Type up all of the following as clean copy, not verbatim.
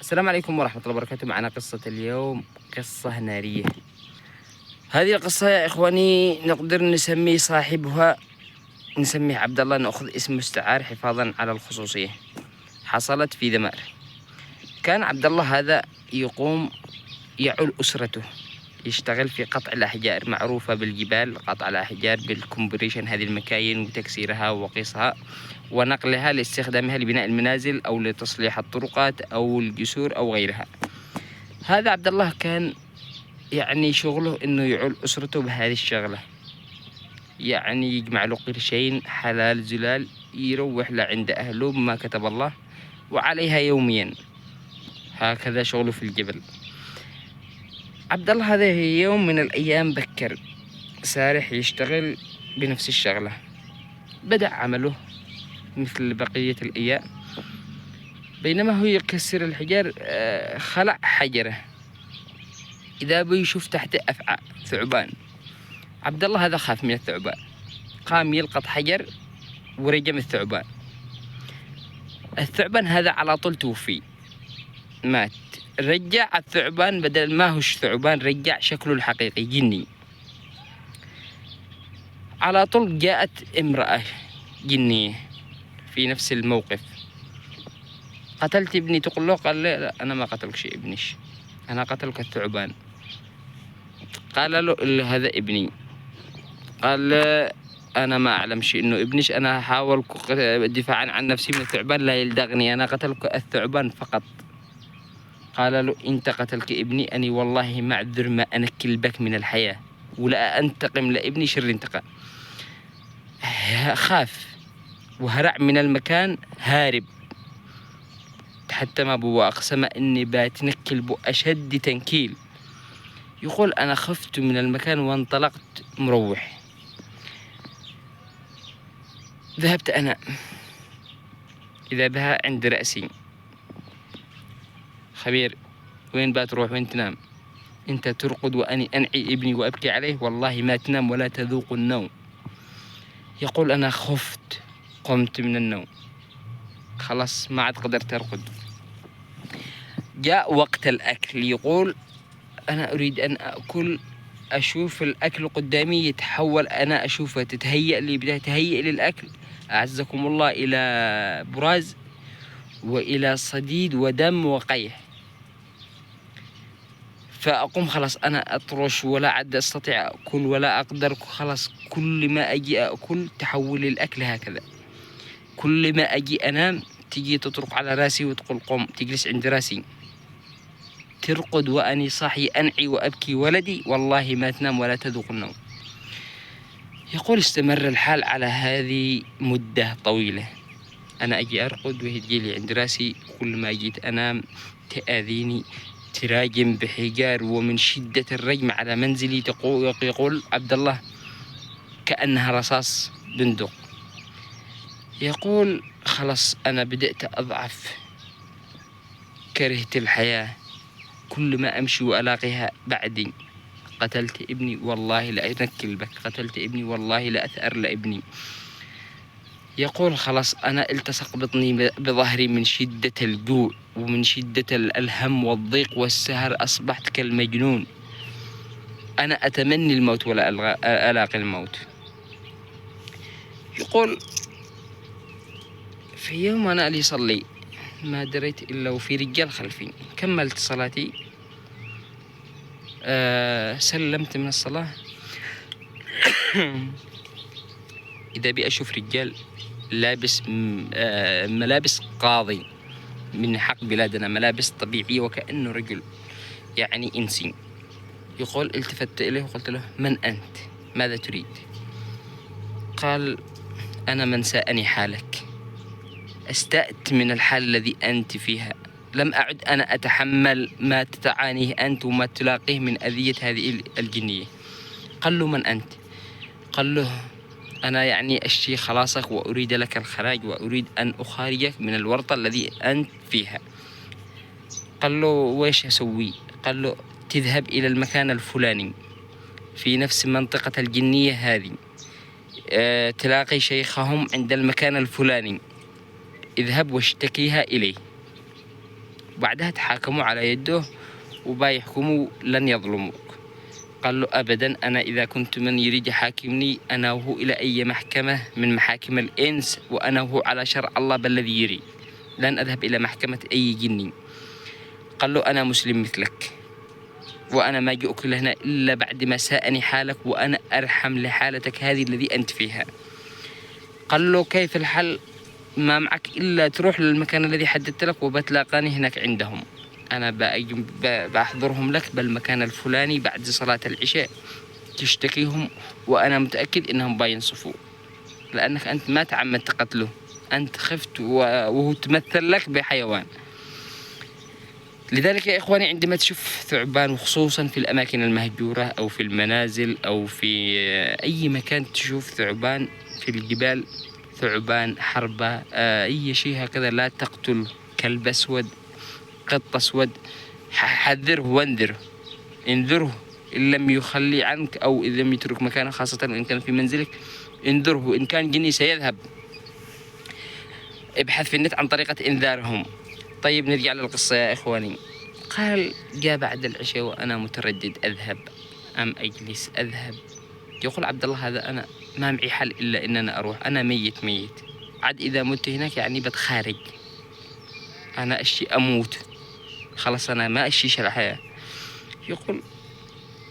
السلام عليكم ورحمة الله وبركاته. معنا قصة اليوم قصة نارية. هذه القصة يا إخواني نقدر نسمي صاحبها نسميه عبد الله، نأخذ اسم مستعار حفاظا على الخصوصية. حصلت في ذمار. كان عبد الله هذا يعول أسرته، يشتغل في قطع الأحجار، معروفة بالجبال، قطع الأحجار بالكومبريشن، هذه المكاين وتكسيرها وقصها ونقلها لاستخدامها لبناء المنازل أو لتصليح الطرقات أو الجسور أو غيرها. هذا عبد الله كان شغله انه يعول اسرته بهذه الشغلة، يجمع له قرشين حلال زلال يروح لعند اهله بما كتب الله وعليها يوميا. هكذا شغله في الجبل. عبد الله هذا يوم من الايام بكر سارح يشتغل بنفس الشغلة. بدأ عمله مثل بقية الايام. بينما هو يكسر الحجار خلع حجره، إذا بيشوف تحت أفعى ثعبان. عبد الله هذا خاف من الثعبان، قام يلقط حجر ورجم الثعبان. الثعبان هذا على طول توفي، مات. رجع الثعبان، بدل ما هوش ثعبان رجع شكله الحقيقي جني. على طول جاءت امرأة جنية في نفس الموقف. قتلت ابني؟ تقول له، قال لا أنا ما قتلك ابنش، أنا قتلك الثعبان. قال له هذا ابني. قال أنا ما أعلم شيء إنه ابنش، أنا أحاول دفاعا عن نفسي من الثعبان لا يلدغني، أنا قتلك الثعبان فقط. قال له أنت قتلك ابني، أني والله معذر ما أنكل بك من الحياة ولا أنتقم لابني شر انتقام. خاف وهرع من المكان هارب، حتى ما بو أقسم إني باتنكل بو أشد تنكيل. يقول أنا خفت من المكان وانطلقت مروح. ذهبت أنا، إذا بها عند رأسي. خبير، وين بتروح؟ وين تنام؟ أنت ترقد وأني أنعي ابني وأبكي عليه، والله ما تنام ولا تذوق النوم. يقول أنا خفت، قمت من النوم، خلاص ما عاد قدرت أرقد. جاء وقت الأكل. يقول أنا أريد أن أكل، أشوف الأكل قدامي يتحول، أنا أشوفه تتهيأ لي، بداية تهيئ للأكل أعزكم الله إلى براز وإلى صديد ودم وقيح. فأقوم خلاص أنا أطرش ولا عاد أستطيع أكل ولا أقدر، خلاص كل ما أجي أكل تحول الأكل هكذا. كل ما أجي أنام تجي تطرق على راسي وتقول قم، تجلس عند راسي ترقد وأني صاحي أنعي وأبكي ولدي، والله ما تنام ولا تذوق النوم. يقول استمر الحال على هذه مدة طويلة. أنا أجي أرقد وهي تجيلي عند راسي، كل ما جيت أنام تأذيني، تراجم بحجار، ومن شدة الرجم على منزلي يقول عبد الله كأنها رصاص بندق. يقول خلاص أنا بدأت أضعف، كرهت الحياة، كل ما أمشي وألاقيها بعدي. قتلت ابني والله لا أنكل بك، قتلت ابني والله لا أثأر لابني. يقول خلاص أنا التصق بطني بظهري من شدة الجوع ومن شدة الهم والضيق والسهر، أصبحت كالمجنون. أنا أتمني الموت ولا ألاقي الموت. يقول في يوم أنا اللي صلي ما دريت إلا وفي رجال خلفي. كملت صلاتي، سلمت من الصلاة، إذا بي أشوف رجال لابس ملابس قاضي من حق بلادنا، ملابس طبيعية وكأنه رجل إنسي. يقول التفت إليه وقلت له من أنت؟ ماذا تريد؟ قال أنا من ساءني حالك، استأت من الحال الذي أنت فيها، لم أعد أنا أتحمل ما تعانيه أنت وما تلاقيه من أذية هذه الجنية. قال له من أنت؟ قال له أنا أشتي خلاصك وأريد لك الخراج وأريد أن أخارجك من الورطة الذي أنت فيها. قال له ويش أسوي؟ قال له تذهب إلى المكان الفلاني في نفس منطقة الجنية هذه، تلاقي شيخهم عند المكان الفلاني، اذهب واشتكيها إليه. وبعدها تحاكموا على يده وبيحكموا لن يظلموك. قال له أبدا، أنا إذا كنت من يريد يحاكمني أنا وهو إلى أي محكمة من محاكم الإنس وأنا وهو على شرع الله بالذي يريد، لن أذهب إلى محكمة أي جني. قال له أنا مسلم مثلك، وأنا ما جئك لهنا إلا بعد ما ساءني حالك وأنا أرحم لحالتك هذه الذي أنت فيها. قال له كيف الحل؟ ما معك إلا تروح للمكان الذي حددت لك وبتلاقاني هناك عندهم، أنا بأحضرهم لك بالمكان الفلاني بعد صلاة العشاء تشتكيهم، وأنا متأكد إنهم بينصفوا، لأنك أنت ما تعمدت قتله، أنت خفت وهو تمثل لك بحيوان. لذلك يا إخواني عندما تشوف ثعبان، وخصوصا في الأماكن المهجورة أو في المنازل أو في أي مكان تشوف ثعبان، في الجبال ثعبان، حربة، أي شيء هكذا، لا تقتل. كلب أسود، قط أسود، حذره وانذره، انذره إن لم يخلي عنك أو إذا لم يترك مكانه، خاصة إن كان في منزلك انذره. إن كان جني سيذهب، ابحث في النت عن طريقة إنذارهم. طيب نرجع للقصة يا إخواني. قال جاء بعد العشاء وأنا متردد أذهب أم أجلس. أذهب. يقول عبد الله هذا أنا ما معي حل إلا إن أنا أروح، أنا ميت عاد إذا مت هناك يعني بتخارج، أنا أشي أموت خلاص، أنا ما أشيش الحياة. يقول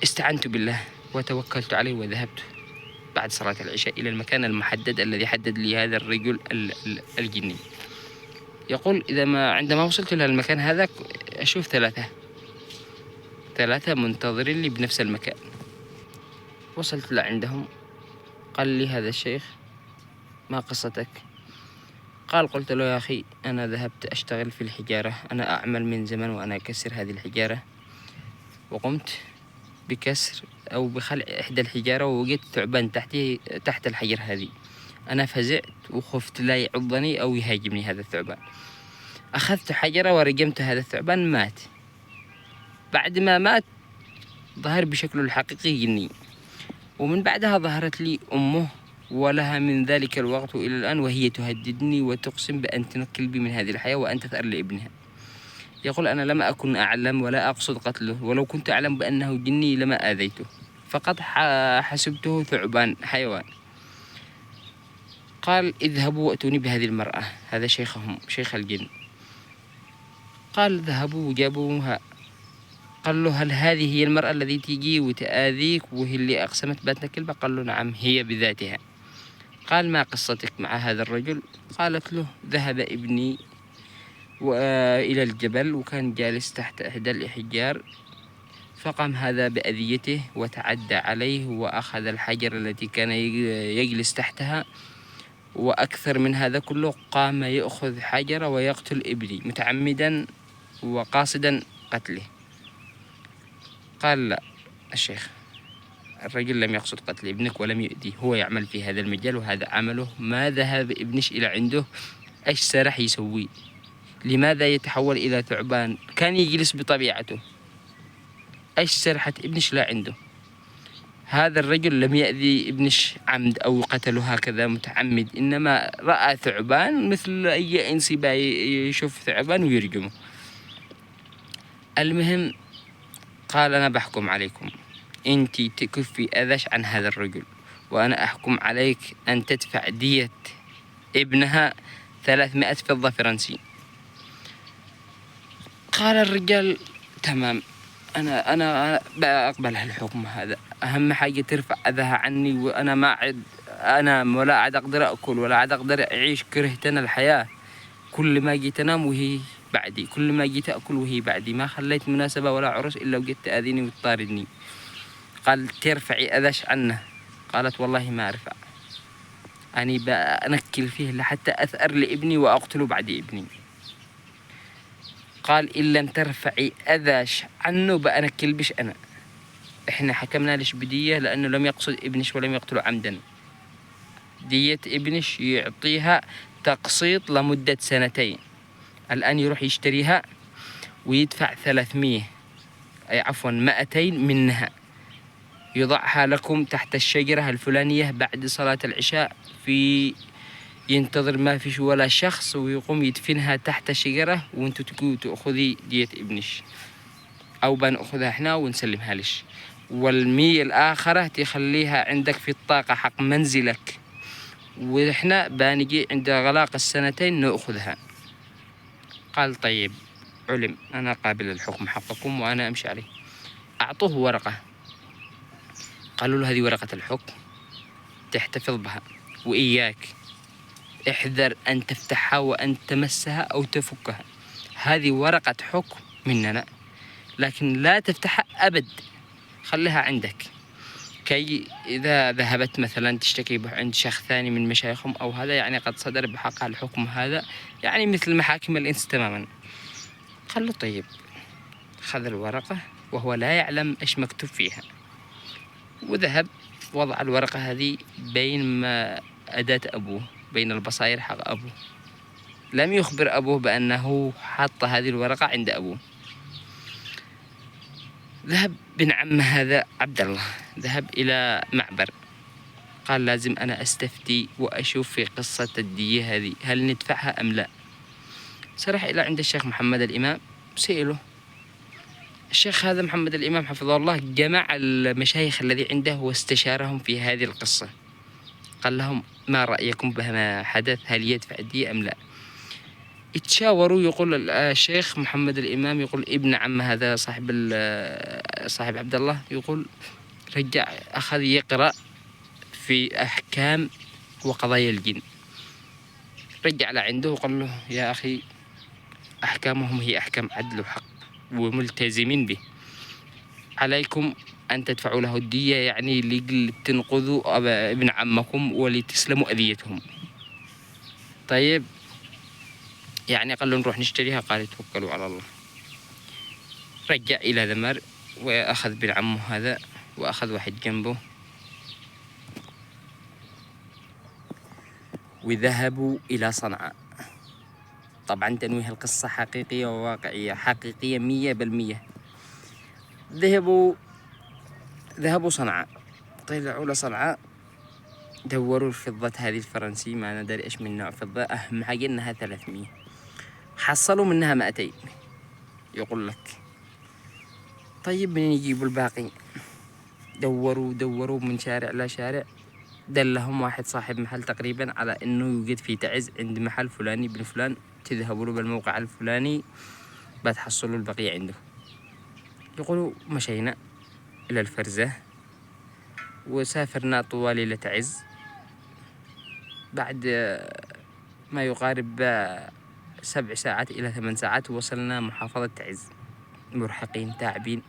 استعنت بالله وتوكلت عليه وذهبت بعد صلاة العشاء إلى المكان المحدد الذي حدد لي هذا الرجل الجني. يقول عندما وصلت إلى المكان هذا أشوف ثلاثة منتظرين لي بنفس المكان. وصلت لعندهم، قال لي هذا الشيخ ما قصتك؟ قلت له يا أخي أنا ذهبت أشتغل في الحجارة، أنا أعمل من زمن وأنا أكسر هذه الحجارة، وقمت بكسر أو بخلع إحدى الحجارة ووجدت ثعبان تحت الحجر هذه. أنا فزعت وخفت لا يعضني أو يهاجمني هذا الثعبان. أخذت حجرة ورجمت هذا الثعبان، مات. بعد ما مات ظهر بشكله الحقيقي جني، ومن بعدها ظهرت لي أمه، ولها من ذلك الوقت إلى الآن وهي تهددني وتقسم بأن تنكل بي من هذه الحياة وأن تثأر لابنها. يقول أنا لم أكن أعلم ولا أقصد قتله، ولو كنت أعلم بأنه جني لما آذيته، فقط حسبته ثعبان حيوان. قال اذهبوا وأتوني بهذه المرأة، هذا شيخهم، شيخ الجن. قال ذهبوا وجابوها. قال له هل هذه هي المرأة التي تيجي وتآذيك وهي اللي أقسمت بأنها كلبة؟ قال له نعم هي بذاتها. قال ما قصتك مع هذا الرجل؟ قالت له ذهب ابني إلى الجبل وكان جالس تحت إحدى الأحجار، فقام هذا بأذيته وتعدى عليه وأخذ الحجر التي كان يجلس تحتها، وأكثر من هذا كله قام يأخذ حجر ويقتل ابني متعمدا وقاصدا قتله. قال لا الشيخ، الرجل لم يقصد قتل ابنك ولم يؤذيه، هو يعمل في هذا المجال وهذا عمله. ما ذهب ابنش إلى عنده، إيش سرح يسوي؟ لماذا يتحول إلى ثعبان؟ كان يجلس بطبيعته، إيش سرحت ابنش لا عنده؟ هذا الرجل لم يأذي ابنش عمد أو قتله هكذا متعمد، إنما رأى ثعبان مثل أي إنسي يشوف ثعبان ويرجمه. المهم قال أنا بحكم عليكم، أنت تكفي أذاش عن هذا الرجل، وأنا أحكم عليك أن تدفع دية ابنها 300 فضة فرنسي. قال الرجال تمام، أنا بأقبل هالحكم هذا، أهم حاجة ترفع أذاها عني، وأنا ما عد أنام ولا عاد أقدر أكل ولا عاد أقدر أعيش، كرهت أنا الحياة. كل ما جيت أنام وهي بعدي، كل ما جيت أكل وهي بعدي، ما خليت مناسبة ولا عرس إلا وجدت تأذيني وتطاردني. قال ترفعي أذاش عنه؟ قالت والله ما أرفع، أني بأنكل فيه لحتى أثأر لابني وأقتله بعد ابني. قال إن لم ترفعي أذاش عنه بأنكل بش أنا. إحنا حكمنا لش بدية لأنه لم يقصد ابنش ولم يقتله عمدا. دية ابنش يعطيها تقسيط لمدة 2 سنين. الآن يروح يشتريها ويدفع 300 أي عفوا 200 منها، يضعها لكم تحت الشجرة الفلانية بعد صلاة العشاء في ينتظر ما فيش ولا شخص ويقوم يدفنها تحت شجرة، وانتو تقولوا تأخذي دية ابنش أو بنأخذها احنا ونسلمها لش، والمية الآخرة تخليها عندك في الطاقة حق منزلك، وإحنا بنجي عند غلاق السنتين نأخذها. قال طيب علم، أنا قابل الحكم حقكم وأنا أمشي عليه. أعطوه ورقة، قالوا له هذه ورقة الحكم تحتفظ بها، وإياك احذر أن تفتحها وأن تمسها أو تفكها، هذه ورقة حكم مننا، لكن لا تفتحها أبد، خليها عندك، كي إذا ذهبت مثلا تشتكي عند شخص ثاني من مشايخهم أو هذا، يعني قد صدر بحقها الحكم هذا، يعني مثل محاكم الإنس تماما. قال له طيب. خذ الورقة وهو لا يعلم إيش مكتوب فيها، وذهب وضع الورقة هذه بين ما أداة أبوه، بين البصائر حق أبوه. لم يخبر أبوه بأنه حط هذه الورقة عند أبوه. ذهب بن عم هذا عبد الله، ذهب إلى معبر، قال لازم أنا أستفتي وأشوف في قصة الدية هذه هل ندفعها أم لا. سرح إلى عند الشيخ محمد الإمام، سئله. الشيخ هذا محمد الإمام حفظه الله جمع المشايخ الذي عنده واستشارهم في هذه القصة، قال لهم ما رأيكم بما حدث، هل يدفع الدية أم لا؟ يتشاوروا. يقول الشيخ محمد الإمام، يقول ابن عم هذا صاحب عبد الله، يقول رجع أخذ يقرأ في أحكام وقضايا الجن، رجع لعنده وقال له يا أخي أحكامهم هي أحكام عدل وحق وملتزمين به، عليكم أن تدفعوا له الدية، يعني لتنقذوا ابن عمكم ولتسلموا أذيتهم. طيب يعني قال له نروح نشتريها، قال توكلوا على الله. رجع إلى ذمر وأخذ بن عمه هذا وأخذ واحد جنبه، وذهبوا إلى صنعاء. طبعا تنويه القصة حقيقية وواقعية، حقيقية 100%. ذهبوا صنعاء، طلعوا لصنعاء، دوروا الفضة هذه الفرنسي، ما ندري إيش من نوع فضة، أهم حاجة إنها 300، حصلوا منها 200. يقول لك طيب منين يجيبوا الباقي؟ دوروا من شارع لا شارع، دلهم واحد صاحب محل تقريبا على إنه يوجد في تعز عند محل فلاني بن فلان، تذهبوا له بالموقع الفلاني بتحصلوا البقية عنده. يقولوا مشينا إلى الفرزة وسافرنا طوال ليلة عز، بعد ما يقارب 7 ساعات إلى 8 ساعات وصلنا محافظة تعز، مرهقين تعبين،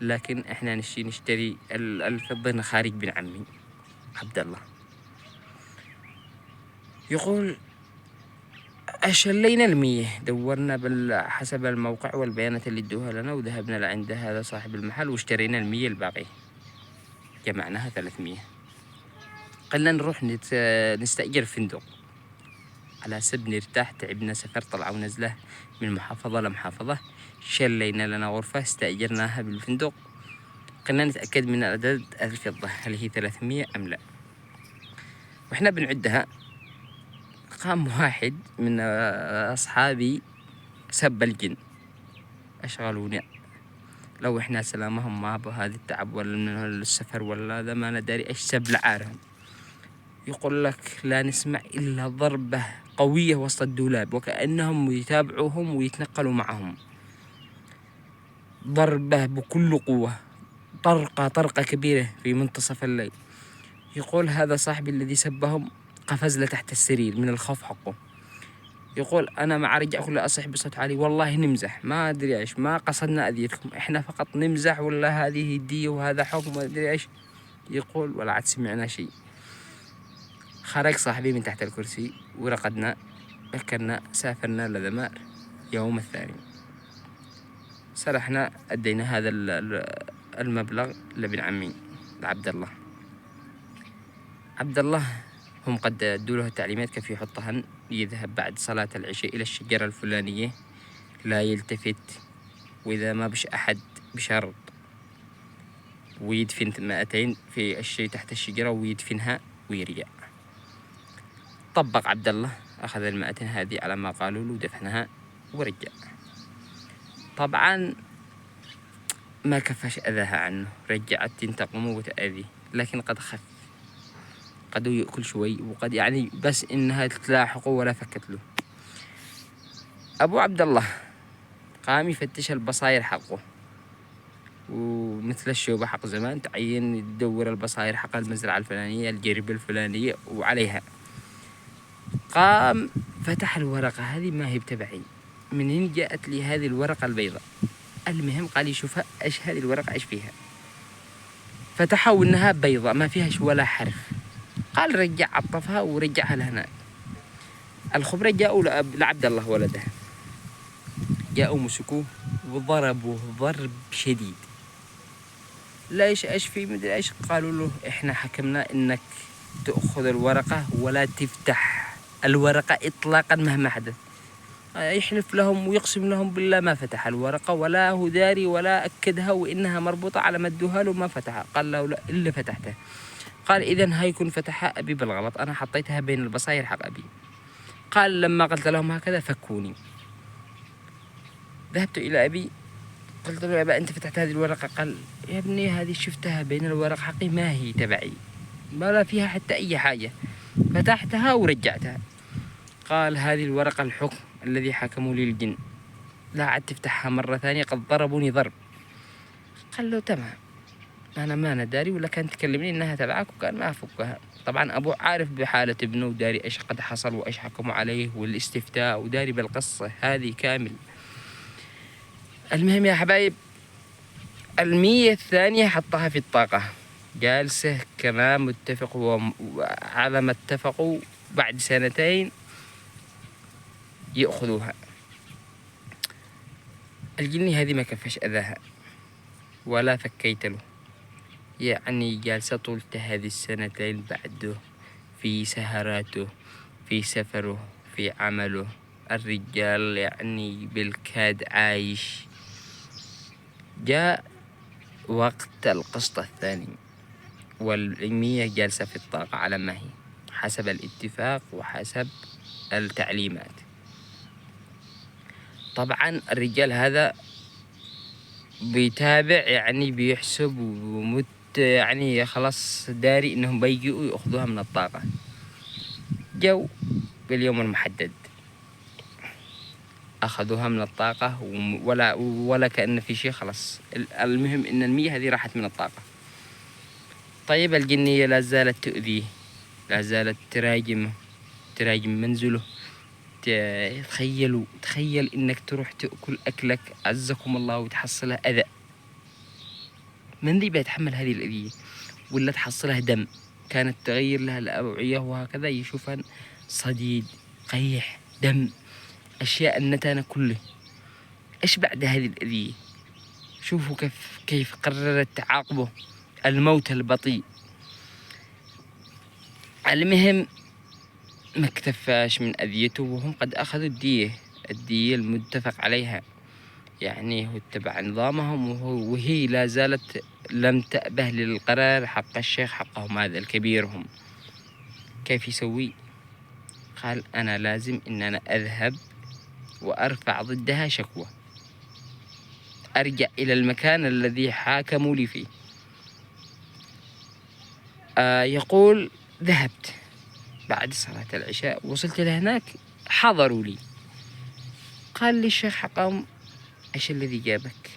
لكن إحنا نشتري الفضة خارج بن عمي عبد الله. يقول أشلينا 100، دورنا حسب الموقع والبيانات اللي ادوها لنا، وذهبنا لعند هذا صاحب المحل واشترينا 100 الباقي، جمعناها 300. قلنا نروح نستأجر فندق على سب نرتاح، تعبنا سفر طلع ونزله من محافظة لمحافظة، شلينا لنا غرفة استأجرناها بالفندق، قلنا نتأكد من عدد الفضة هل هي 300 أم لا. وإحنا بنعدها، قام واحد من أصحابي سب الجن، أشغلوني لو إحنا سلامهم ما بهذا التعب ولا من السفر ولا هذا ما ندري إيش سب لعارهم. يقول لك لا نسمع إلا ضربة قوية وسط الدولاب، وكأنهم يتابعوهم ويتنقلوا معهم، ضربة بكل قوة، طرقة كبيرة في منتصف الليل. يقول هذا صاحبي الذي سبهم قفز لتحت السرير من الخوف حقه. يقول أنا مع رجع كل أصيح بصوت عالي والله نمزح، ما أدري إيش، ما قصدنا أذيتكم، إحنا فقط نمزح، ولا هذه دي وهذا حكم ما أدري إيش. يقول ولا عاد سمعنا شيء. خرج صاحبي من تحت الكرسي ورقدنا، أكلنا، سافرنا لذمار. يوم الثاني سرحنا، أدينا هذا المبلغ لابن عمي لعبد الله. عبد الله هم قد ادوا له التعليمات كيف يحطهن، يذهب بعد صلاة العشاء إلى الشجرة الفلانية، لا يلتفت، وإذا ما بش أحد بشرط، ويدفن 200 في الشيء تحت الشجرة ويدفنها ويرجع. طبق عبد الله، أخذ 200 هذه على ما قالوا له ودفنها ورجع. طبعا ما كفاش أذاها عنه، رجعت تنتقم وتأذي، لكن قد خف، قد يأكل شوي وقد يعني بس إنها تلاحقه ولا فكت له. أبو عبد الله قام يفتش البصاير حقه، ومثل الشوبة حق زمان تعين تدور البصاير حق المزرعة الفلانية، الجربة الفلانية وعليها. قام فتح الورقة، هذه ما هي بتبعي، منين جاءت لي هذه الورقة البيضاء؟ المهم قال يشوفها ايش هذه الورقة ايش فيها. فتحها وانها بيضاء ما فيهاش ولا حرف. قال رجع عطفها ورجعها لهناك. الخبرة جاءوا لعبد الله ولده، جاءوا مسكوه وضربوه ضرب شديد. ليش ايش في مدري ايش؟ قالوا له احنا حكمنا انك تأخذ الورقة ولا تفتح الورقة اطلاقا مهما حدث. يحلف لهم ويقسم لهم بالله ما فتح الورقة ولا هو داري ولا أكدها وإنها مربوطة على ما ادوها له ما فتحها. قال له لا إلا فتحتها. قال إذن هيكون فتحها أبي بالغلط، أنا حطيتها بين البصاير حق أبي. قال لما قلت لهم هكذا فكوني. ذهبت إلى أبي قلت له يا أبا أنت فتحت هذه الورقة؟ قال يا ابني هذه شفتها بين الورق حقي ما هي تبعي، ما لا فيها حتى أي حاجة، فتحتها ورجعتها. قال هذه الورقة الحكم الذي حكموا لي الجن، لا عاد تفتحها مرة ثانية قد ضربوني ضرب. قال له تمام، أنا ما أنا داري ولا كان تكلمني إنها تبعك وكان ما أفكها. طبعا أبوه عارف بحالة ابنه وداري إيش قد حصل وإيش حكموا عليه والاستفتاء وداري بالقصة هذه كامل. المهم يا حبايب، 100 الثانية حطها في الطاقة، جالسة كما متفقوا على ما اتفقوا بعد 2 يأخذوها. الجني هذه ما كفاش أذاها ولا فكيت له، يعني جالسة طول هذه 2 بعده في سهراته في سفره في عمله. الرجال يعني بالكاد عايش. جاء وقت القسط الثاني وال100 جالسة في الطاقة على ما هي حسب الاتفاق وحسب التعليمات. طبعا الرجال هذا بيتابع، يعني بيحسب يعني خلاص داري انهم بيجوا ياخذوها من الطاقة. جو باليوم المحدد اخذوها من الطاقة ولا كأن في شيء، خلاص المهم ان 100 هذه راحت من الطاقة. طيب الجنية لا زالت تؤذيه، لا زالت تراجم منزله. تخيل انك تروح تأكل اكلك عزكم الله وتحصلها اذى. من ذي بيتحمل هذه الأذية؟ ولا تحصلها دم، كانت تغير لها الأوعية وهكذا يشوفها صديد قيح دم، أشياء النتانة كله. إيش بعد هذه الأذية؟ شوفوا كيف قررت تعاقبه، الموت البطيء. المهم ما اكتفاش من أذيته وهم قد أخذوا الدية المتفق عليها، يعني هو اتبع نظامهم وهي لا زالت لم تأبه للقرار حق الشيخ حقهم هذا الكبيرهم. كيف يسوي؟ قال أنا لازم إن أنا أذهب وأرفع ضدها شكوى، أرجع إلى المكان الذي حاكموا لي فيه. يقول ذهبت بعد صلاة العشاء، وصلت لهناك حضروا لي. قال لي الشيخ حقهم إيش الذي جابك؟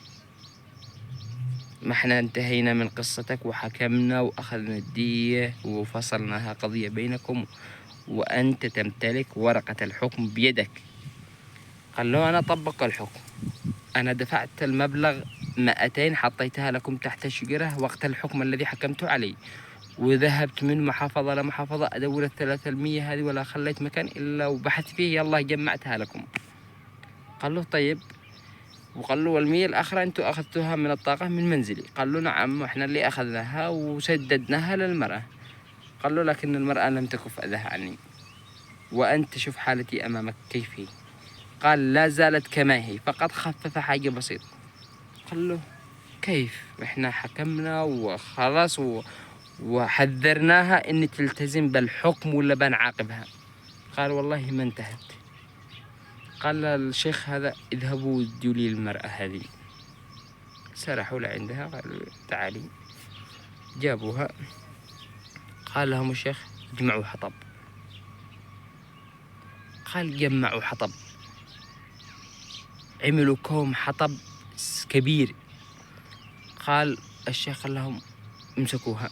ما احنا انتهينا من قصتك وحكمنا وأخذنا الدية وفصلناها قضية بينكم وأنت تمتلك ورقة الحكم بيدك. قال له أنا طبق الحكم، أنا دفعت المبلغ 200 حطيتها لكم تحت الشجرة وقت الحكم الذي حكمت عليه، وذهبت من محافظة لمحافظة أدور 300 هذه ولا خليت مكان إلا وبحثت فيه، يلا جمعتها لكم. قال له طيب، وقال له وال100 الأخرى أنتوا أخذتوها من الطاقة من منزلي؟ قال له نعم، وإحنا اللي أخذناها وسددناها للمرأة. قال له لكن المرأة لم تكف أذاها عني، وأنت شوف حالتي أمامك كيف هي. قال لا زالت كما هي، فقط خفف حاجة بسيطة. قال له كيف؟ إحنا حكمنا وخلاص وحذرناها إن تلتزم بالحكم ولا بنعاقبها. قال والله ما انتهت. قال الشيخ هذا اذهبوا ودوا لي المرأة هذه. سرحوا لعندها قالوا تعالي، جابوها. قال لهم الشيخ اجمعوا حطب. قال جمعوا حطب، عملوا كوم حطب كبير. قال الشيخ قال لهم امسكوها.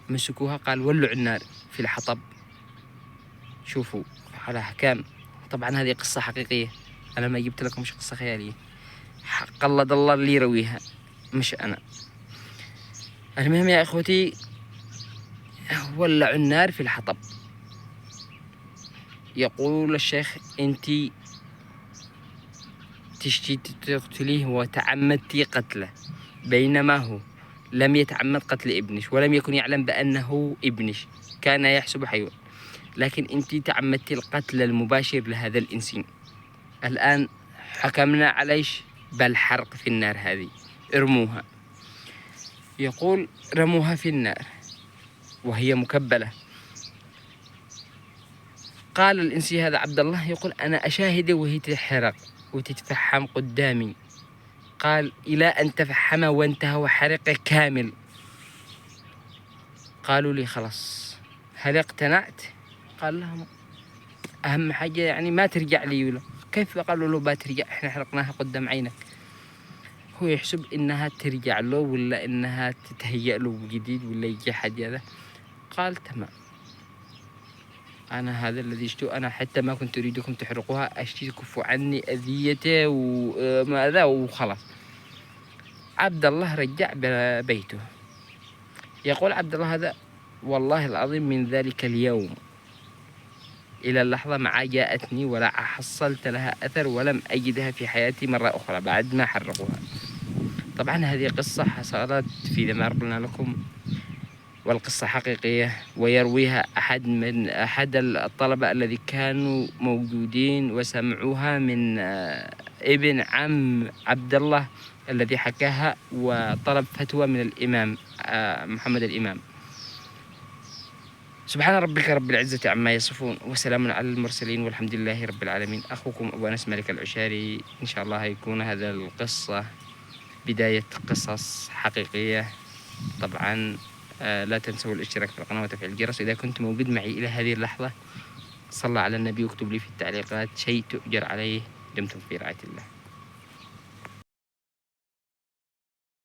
مسكوها، قال ولعوا النار في الحطب. شوفوا على أحكام. طبعا هذه قصة حقيقية، أنا ما جبت لكم مش قصة خيالية، قلد الله اللي يرويها مش أنا. المهم يا إخوتي، ولعوا النار في الحطب. يقول الشيخ أنتي تشتي تقتليه وتعمدتي قتله، بينما هو لم يتعمد قتل ابنش ولم يكن يعلم بأنه ابنش، كان يحسب حيوان، لكن أنت تعمدتي القتل المباشر لهذا الإنسان. الآن حكمنا عليش بالحرق في النار هذه، ارموها. يقول رموها في النار وهي مكبلة. قال الإنسي هذا عبد الله، يقول أنا أشاهد وهي تحرق وتتفحم قدامي. قال إلى أن تفحم وانتهى وحرق كامل. قالوا لي خلاص هل اقتنعت؟ قال لهم أهم حاجة يعني ما ترجع لي. ولا كيف؟ قالوا له ما ترجع، احنا حرقناها قدام عينك. هو يحسب إنها ترجع له ولا إنها تتهيأ له جديد ولا يجي حد هذا. قال تمام، أنا هذا الذي اشتو، أنا حتى ما كنت أريدكم تحرقوها، أشتي تكفوا عني أذيته وماذا وخلاص. عبد الله رجع بيته. يقول عبد الله هذا والله العظيم من ذلك اليوم إلى اللحظة ما جاءتني ولا حصلت لها أثر ولم أجدها في حياتي مرة أخرى بعد ما حرقوها. طبعا هذه قصة حصلت في ما قلنا لكم، والقصة حقيقية، ويرويها أحد الطلبة الذي كانوا موجودين وسمعوها من ابن عم عبد الله الذي حكاها وطلب فتوى من الإمام محمد الإمام. سبحان ربك رب العزة عما يصفون، وسلام على المرسلين، والحمد لله رب العالمين. أخوكم أبو أنس مالك العشاري. إن شاء الله هيكون هذا القصة بداية قصص حقيقية. طبعا لا تنسوا الاشتراك في القناة وتفعيل الجرس. إذا كنت موجود معي إلى هذه اللحظة صلى على النبي واكتب لي في التعليقات شيء تؤجر عليه. دمتم في رعاية الله.